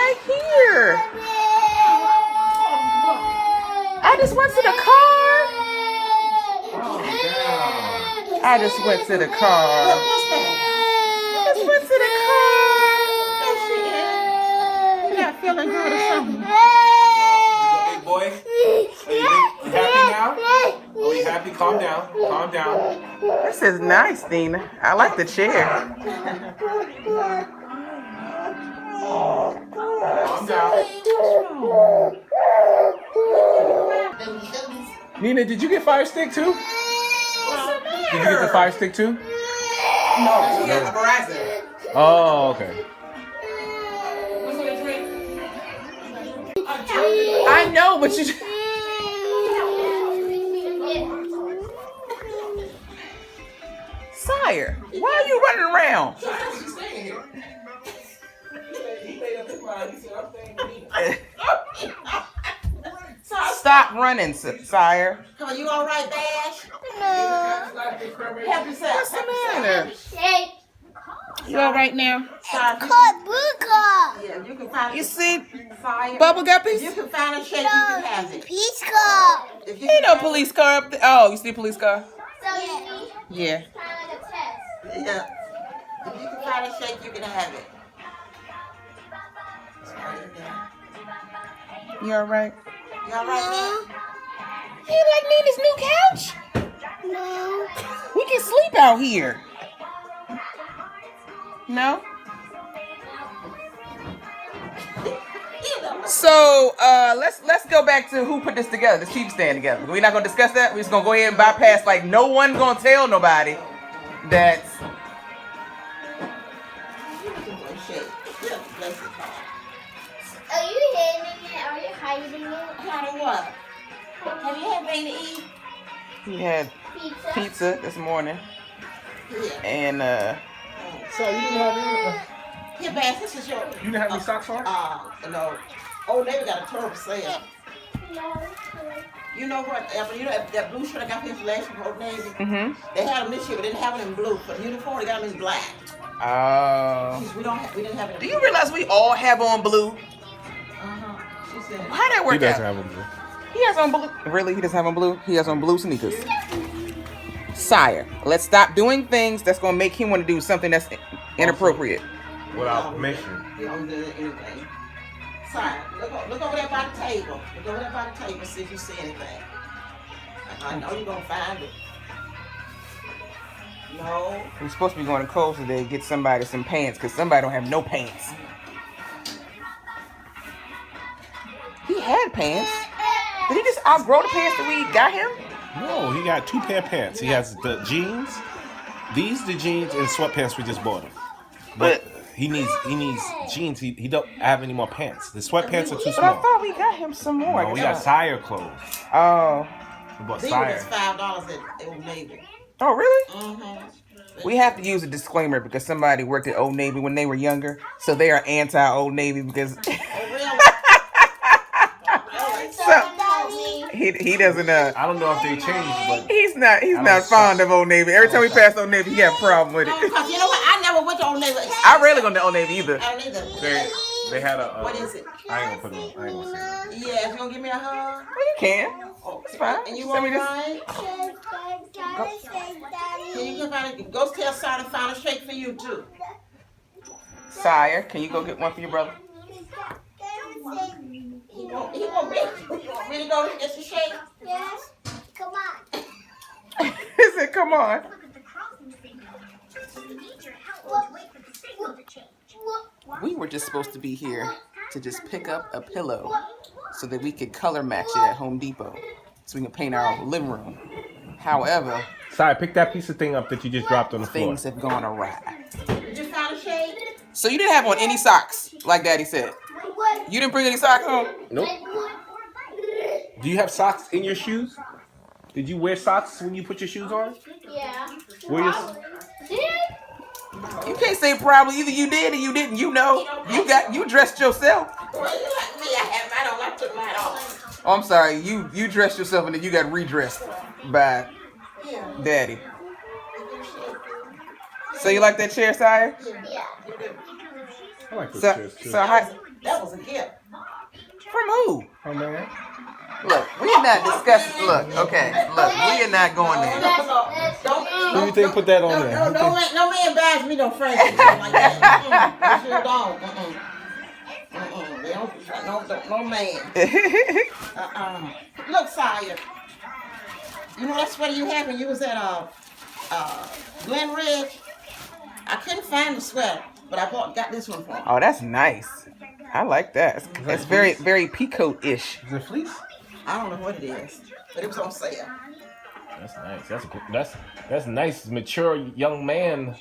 right here. I just went to the car. I just went to the car. Just went to the car. You're not feeling good or something. Big boy, are you happy now? Are you happy? Calm down. Calm down. This is nice, Dina. I like the chair. Calm down. Nina, did you get Fire Stick too? Did you get the Fire Stick too? No, she has a Verizon. Oh, okay. I know, but you. Sire, why are you running around? Stop running, Sire. Come on, you all right, Bash? Help yourself. What's the matter? You all right now? Yeah, you can find You see fire. bubble guppies? You can find a shake, you can have it. Peace car. If you Ain't no police car up there. Oh, you see a police car? Yeah. Yeah. If you can find a shake, you can have it. You all right? You all right, You like Nina's new couch? No. We can sleep out here. No? So let's go back to who put this together, this cheap stand together. We're not gonna discuss that. We're just gonna go ahead and bypass, like no one gonna tell nobody that Are you hiding it? Are you hiding it? Hiding what? Have you had anything to eat? he had Pizza. pizza this morning Yeah. and So you didn't have any? Here, Bash, this is your. You didn't have any socks on? No. Oh, they got a terrible sale. No. You know what, Amber? You know that blue shirt I got for installation from Old Navy? mm-hmm. They had them this year, but they didn't have it in blue. For the uniform, they got them in black. Oh. We didn't have it in Do blue. you realize we all have on blue? She said. How that work He doesn't out? have them. He has on blue. Really? He doesn't have on blue? He has on blue sneakers. Sire, let's stop doing things that's gonna make him want to do something that's inappropriate. Without permission. You don't do anything. Sorry, look over there by the table. Look over there by the table, see if you see anything. I know you're gonna find it. No. We're supposed to be going to Kohl's today to get somebody some pants because somebody don't have no pants. He had pants. Did he just outgrow the pants that we got him? No, he got 2 pair of pants. He has the jeans. These the jeans and sweatpants we just bought him. But he needs jeans. He don't have any more pants. The sweatpants are too But I small. thought we got him some more. No, we got Sire clothes. Oh. We bought These were Sire. just $5 at Old Navy. Oh, really? Mm-hmm. We have to use a disclaimer because somebody worked at Old Navy when they were younger. So they are anti-Old Navy because Oh, really? he doesn't I don't know if they changed, but he's not don't fond of Old Navy. Every time we pass Old Navy, he have a problem with it. Because you know what? I never went to Old Navy. I rarely go to Old Navy either. I don't either. they had a. What is it? I ain't gonna put it on. I ain't gonna say it. Yeah, if you gonna give me a hug. Well, you can. It's fine. And you Send want me this. mine? Can you go find a, go tell Side to find a shake for you too? Sire, can you go get one for your brother? He want me. You want me to go get the shake? Yes. Come on. He said, come on. We were just supposed to be here to just pick up a pillow so that we could color match it at Home Depot so we can paint our living room. However, Sire, pick that piece of thing up that you just dropped on the floor. things have gone awry. Did you find a shake? So you didn't have on any socks, like Daddy said. You didn't bring any socks home? Nope. Do you have socks in your shoes? Did you wear socks when you put your shoes on? Yeah. Where your, You can't say probably either you did or you didn't. You know, you dressed yourself. Well, you like me, I don't like to put mine on. Oh, I'm sorry. You dressed yourself and then you got redressed by Daddy. So you like that chair, Sire? Yeah. I like those So, chairs too. so That was a gift. From who? Oh man. Look, we are not discussing. Look, okay. Look, we are not going there. Who do you think put that on there? No man buys me no friends like that. They sure don't. They don't, no man. Look, Sire. You know that sweater you had when you was at Glen Ridge? I couldn't find the sweater, but I got this one for him. Oh, that's nice. I like that. It's very, very peacoat-ish. Is it fleece? I don't know what it is, but it was on sale. That's nice. That's nice, mature young man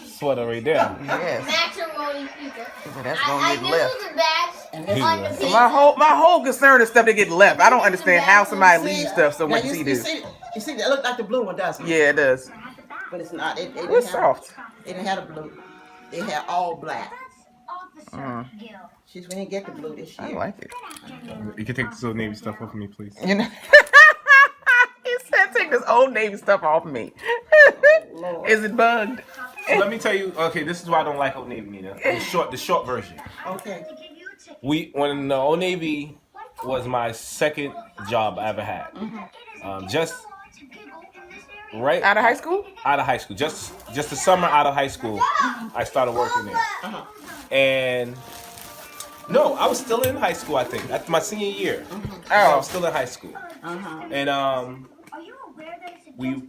sweater right there. Yes. Matrimony people. That's I gonna get this left. was a batch And on the So pizza. my whole concern is stuff that get left. I don't understand how somebody leaves stuff. So what now, does he you do? see, that look like the blue one, doesn't it? Yeah, it does. But it's not. It didn't It's have- soft. It didn't have the blue. It had all black. Mm, We didn't get the blue this I year. like it. You can take this old Navy stuff off of me, please. You know. He said, "Take this old Navy stuff off me." Lord. Is it bugged? So let me tell you. Okay, this is why I don't like Old Navy, Nina. The short version. Okay. When the Old Navy was my second job I ever had. Just right Out of high school? out of high school, just the summer out of high school, I started working there. And no, I was still in high school. I think that's my senior year. I Oh, was still in high school, and we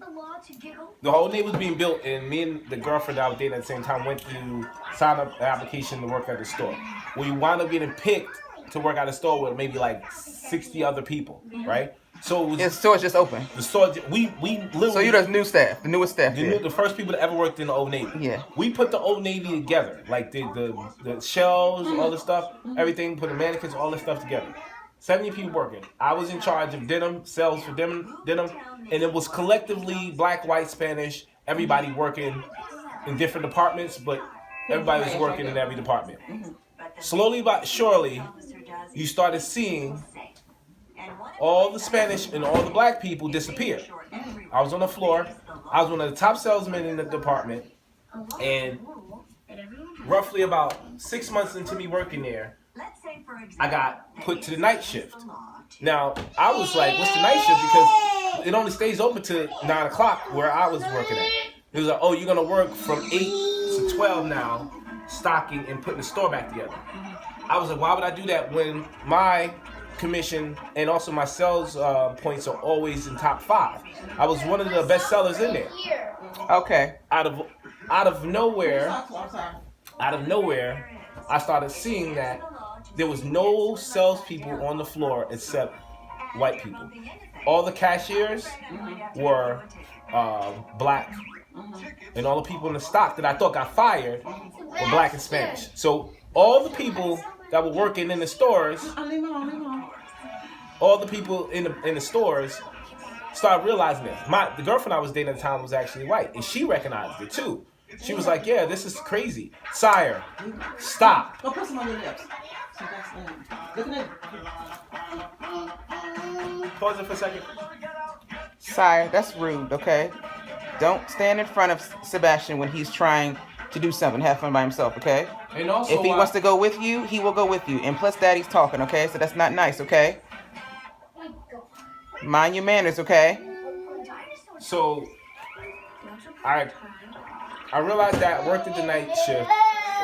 the whole Navy was being built, and me and the girlfriend that I was dating at the same time went to sign up the application to work at the store. We wound up getting picked to work at the store with maybe like 60 other people, right? So it was the store's just open. the store. We literally. So you're the new staff, the newest staff. the, There. the first people that ever worked in the Old Navy. Yeah. We put the Old Navy together, like the shelves, all the stuff, everything, put the mannequins, all this stuff together. 70 people working. I was in charge of denim, sales for denim, and it was collectively black, white, Spanish, everybody working in different departments, but everybody was working in every department. Slowly but surely, you started seeing all the Spanish and all the black people disappear. I was on the floor. I was one of the top salesmen in the department, and roughly about 6 months into me working there, I got put to the night shift. Now, I was like, what's the night shift? Because it only stays open to 9 o'clock where I was working at. It was like, oh, you're going to work from 8 to 12 now, stocking and putting the store back together. I was like, why would I do that when my commission and also my sales points are always in top 5? I was one of the best sellers in there. Okay. Out of nowhere, I'm sorry. I started seeing that there was no salespeople on the floor except white people. All the cashiers were black, and all the people in the stock that I thought got fired were black and Spanish. So all the people that were working in the stores, Leave me alone. all the people in the stores started realizing this. The girlfriend I was dating at the time was actually white, and she recognized it too. She was like, yeah, this is crazy. Sire, stop. Go put some on your lips. So that's look at Pause it for a second. Sire, that's rude, okay? Don't stand in front of Sebastian when he's trying to do something, have fun by himself, okay? And also, If he wants to go with you, he will go with you. And plus, Daddy's talking, okay? So that's not nice, okay? Mind your manners, okay? so I realized that I worked at the night shift.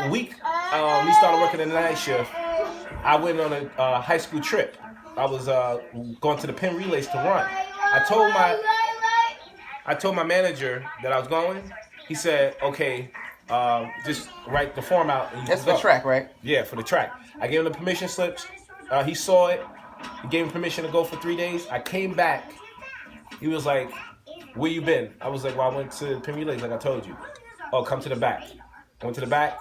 A week, we started working in the night shift. I went on a high school trip. I was going to the Penn Relays to run. I told my manager that I was going. He said, okay, just write the form out. And you That's can for go. track, right? Yeah, for the track. I gave him the permission slips. He saw it. He gave him permission to go for 3 days. I came back. He was like, where you been? I was like, well, I went to Penn Relays like I told you. Oh, come to the back. I went to the back.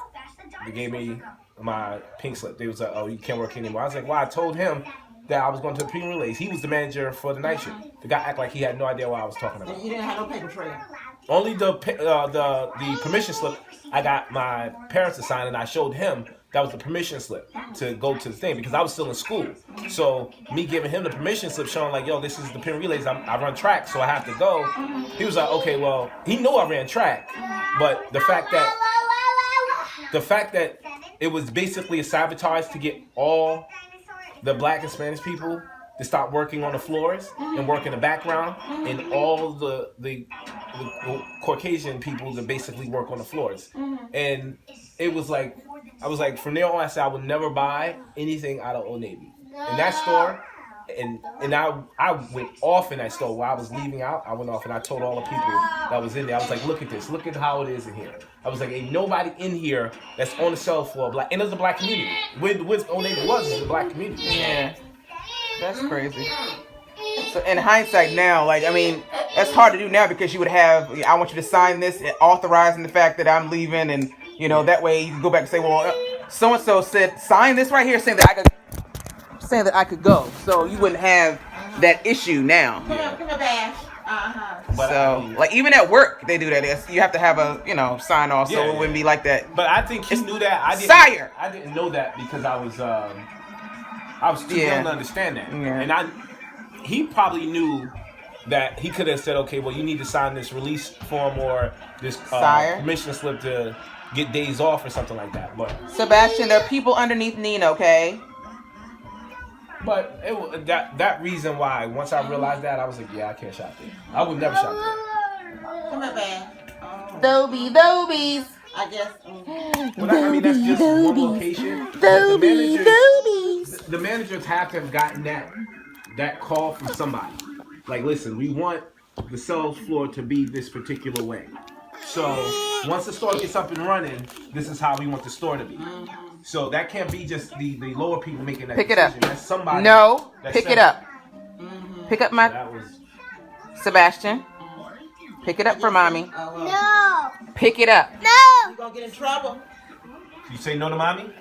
They gave me my pink slip. They was like, oh, you can't work here anymore. I was like, well, I told him that I was going to the Penn Relays. He was the manager for the night shift. The guy acted like he had no idea what I was talking about. You didn't have no paper trail. Only the permission slip I got my parents to sign, and I showed him that was the permission slip to go to the thing because I was still in school. So me giving him the permission slip, showing like, yo, this is the Penn Relays. I run track, so I have to go. He was like, okay, well, he knew I ran track, but the fact that it was basically a sabotage to get all the black and Spanish people to stop working on the floors and work in the background, and all the Caucasian people to basically work on the floors. And it was like, I was like, from there on, I said I would never buy anything out of Old Navy. In that store, and I went off in that store while I was leaving out. I went off and I told all the people that was in there. I was like, look at this. Look at how it is in here. I was like, ain't nobody in here that's on the sales floor black. And it was a black community. Where Old Navy was a black community. Yeah. That's crazy. So in hindsight now, like, I mean, that's hard to do now because you would have, I want you to sign this authorizing the fact that I'm leaving, and, you know, that way you can go back and say, well, so-and-so said, sign this right here saying that I could go. So you wouldn't have that issue now. Come on, Bash. But So, like, even at work, they do that. You have to have a, sign off, so it wouldn't be like that. But I think he knew that. Sire! I didn't know that because I was too young to understand that. Yeah. And he probably knew that he could have said, okay, well, you need to sign this release form or this permission slip to get days off or something like that. But Sebastian, there are people underneath Nina, okay? But that reason why, once I realized that, I was like, yeah, I can't shop there. I would never shop there. Come on, Bash. Dobies. I guess. But I mean, that's just one location. The managers have to have gotten that call from somebody. Like, listen, we want the sales floor to be this particular way. So once the store gets up and running, this is how we want the store to be. So that can't be just the lower people making that Pick decision. it up. That's somebody. No, that pick said it up. Pick up my That was. Sebastian. Pick it up for mommy. No. Pick it up. No. You gonna get in trouble. You say no to mommy?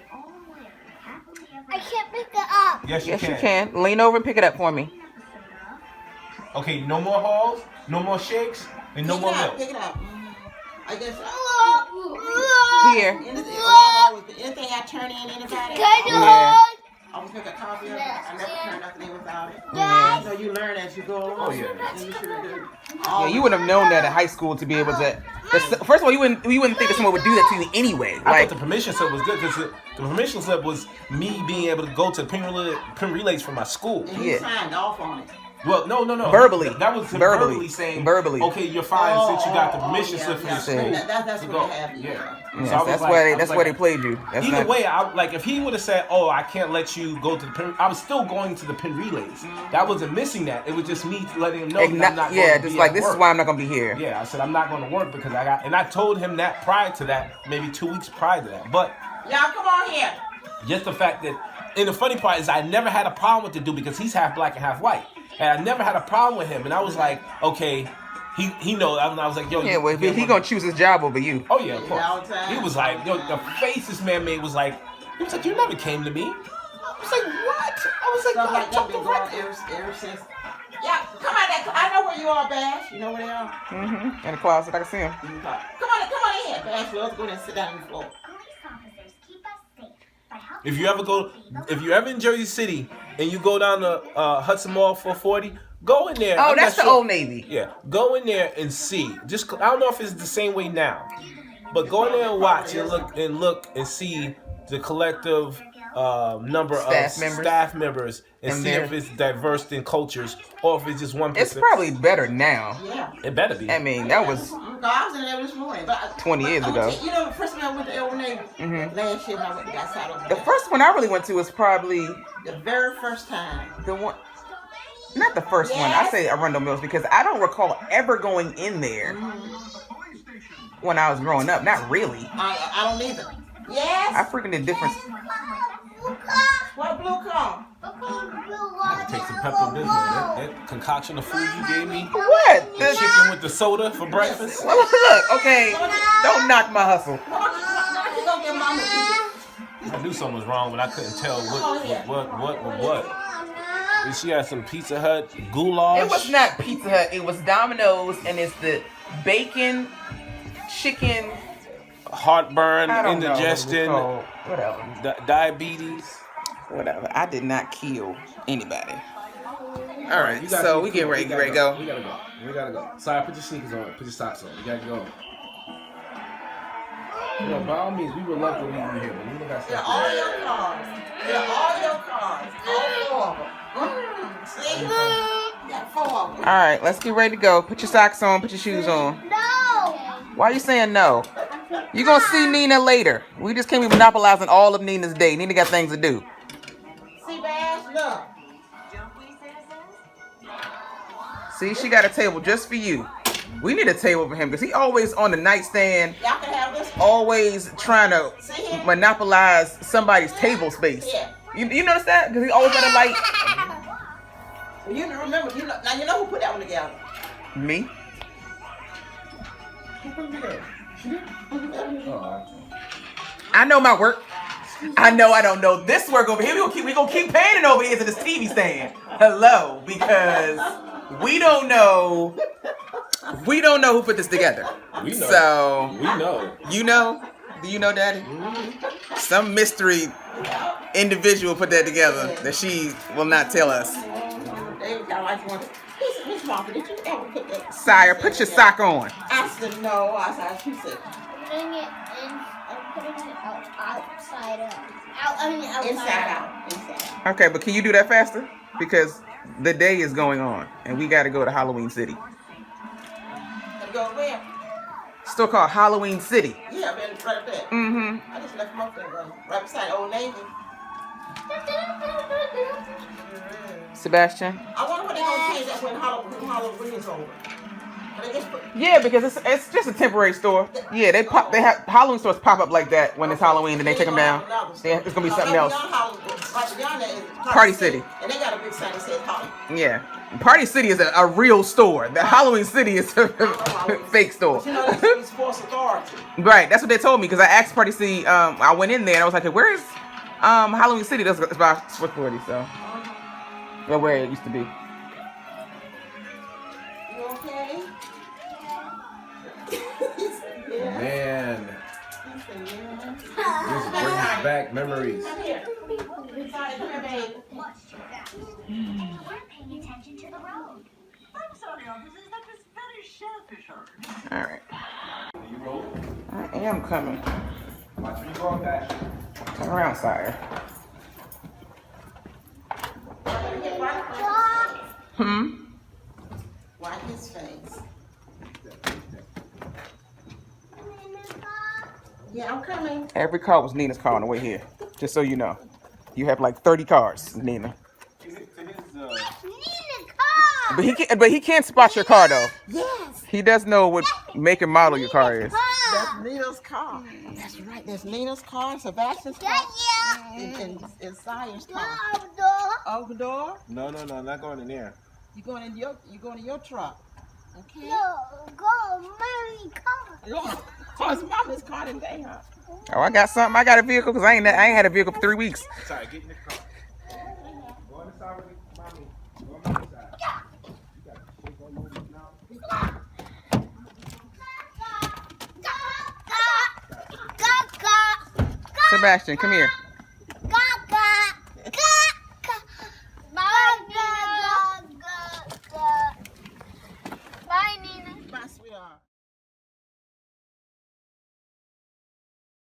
I can't pick it up. Yes, Yes, you can. Lean over and pick it up for me. Okay, no more halls, no more shakes, and no more milk. Pick it up. I guess. Here. Anything I turn in, anybody? Can you Yeah. hold? I always make a copy of it. I never turn nothing in without it. Yeah. So you learn as you go along. Oh, yeah. And you should do. Yeah, you wouldn't have known that in high school to be able to. First of all, you wouldn't think that someone would do that to you anyway. I Like, thought the permission slip was good because the permission slip was me being able to go to pin relays for my school. And you Yeah. signed off on it. Well, no. Verbally. That was Verbally. verbally saying, Verbally. okay, you're fine since you got the permission slip from yeah. your school. That's to what go. they have. Yeah. yes, So I was that's like- why I they, was that's like- why they played you. That's Either not, way, like if he would have said, "Oh, I can't let you go to the pin," I was still going to the pin relays. That wasn't missing that. It was just me letting him know that I'm not going yeah, to just be like at this is work. why I'm not gonna be here. Yeah, I said I'm not going to work because and I told him that prior to that, maybe 2 weeks prior to that. But Y'all come on here. just the fact that, and the funny part is I never had a problem with the dude because he's half black and half white, and I never had a problem with him. And I was like, okay, he knows. I was like, yo, Yeah, well, he gonna choose his job over you. Oh yeah, of course. all the time. He was like, yo, the face this man made was like, he was like, you never came to me. I was like, what? I was like, Stuff God, like that talk been the going record. ever since. Yeah, come on. I know where you are, Bash. You know where they are. In the closet, I can see him. Come on in, Bash. Let's go and sit down on the floor. If you ever in Jersey City and you go down to Hudson Mall 440, go in there. Oh, I'm that's not the sure- Old Navy. Yeah, go in there and see. Just I don't know if it's the same way now, but go in there and watch and look and see the collective number Staff of members. staff members and And see they're- if it's diverse in cultures or if it's just one It's person. probably better now. Yeah. It better be. I mean, that was I was in there this morning. But 20 years I'm ago. gonna tell you know, the first time I went to Old Navy last year when I went and got sat over the there. first one I really went to was probably The very first time. the one. Not the first one. I Yes. say Arundel Mills because I don't recall ever going in there when I was growing up. Not really. I don't either. I Yes. freaking different. What blue cone? Take some Pepto Bismol. That concoction of food you gave me, What? the chicken with the soda for breakfast. Look, okay. Don't knock my hustle. Why don't you go get mama? I knew something was wrong, but I couldn't tell what. And she had some Pizza Hut goulash. It was not Pizza Hut. It was Domino's, and it's the bacon, chicken. heartburn, I don't know what it was indigestion, called. Whatever. diabetes. Whatever. I did not kill anybody. All right, You gotta so keep we get cool. ready We to gotta go. We gotta go. Sorry, put your sneakers on. Put your socks on. We gotta go. You know, by all means, we would love to leave you here, but we don't got They're stuff. all your cars. They're all your cars. All 4 of them. See? You got 4 of them. All right, let's get ready to go. Put your socks on. Put your shoes on. No. Why are you saying no? You're going to see Nina later. We just can't be monopolizing all of Nina's day. Nina got things to do. See, Bash? Look. See, she got a table just for you. We need a table for him because he always on the nightstand, Y'all can have this one. always trying to monopolize somebody's table space. You notice that? Because he always got a light. Well, you remember, now you know who put that one together. Me? Who put it together? Oh, I know my work. I know I don't know this work over here. We gonna keep paying it over here to this TV stand. Hello, because we don't know who put this together. we know. So We know. you know? Do you know, Daddy? Some mystery individual put that together that she will not tell us. They kind of like one. Miss Martha, did you ever put that? Sire, put your sock on. I said no. I said, she said, Putting it in and putting it outside up. Outside inside out. Inside out. Okay, but can you do that faster? Because the day is going on and we gotta go to Halloween City. Gotta go where? Still called Halloween City. Yeah, I've been right there. Mm-hmm. I just left them up there, right beside Old Navy. Sebastian? I wonder what they're gonna change that when Halloween is over. But they just put, Yeah, because it's just a temporary store. Yeah, they have Halloween stores pop up like that when it's Halloween and they take them down. Yeah, it's gonna be something else. Right beyond that is Party City. And they got a big sign that says Halloween. Yeah. Party City is a real store. The Halloween City is a fake store. But you know, it's sports authority. Right, that's what they told me because I asked Party City. I went in there and I was like, hey, "Where is Halloween City?" That's by Sports Authority, so well, where it used to be. You okay? Yeah. Man, He said, yeah. this brings back memories. Come here. Sorry, come here, babe. We're paying attention to the road. I'm sorry, officers. That was very shellfish art. All right, You roll. I am coming. Watch me go back. Turn around, Sire. Hmm. Wipe his face. Yeah, I'm coming. Every car was Nina's car on the way here. Just so you know, you have like 30 cars, Nina. But he can't spot your car though. Yes. He does know what make and model your car is. That's Nina's car. That's right. That's Nina's car, Sebastian's car, and Sire's car. Open door. No, not going in there. You going in your truck. Okay. Yeah. Oh, it's Mama's car today, huh? Oh, I got something. I got a vehicle because I ain't had a vehicle for 3 weeks. Sorry, get in the car. Go on the side with mommy. Go on the side. You got to shake all over now. Sebastian, come here.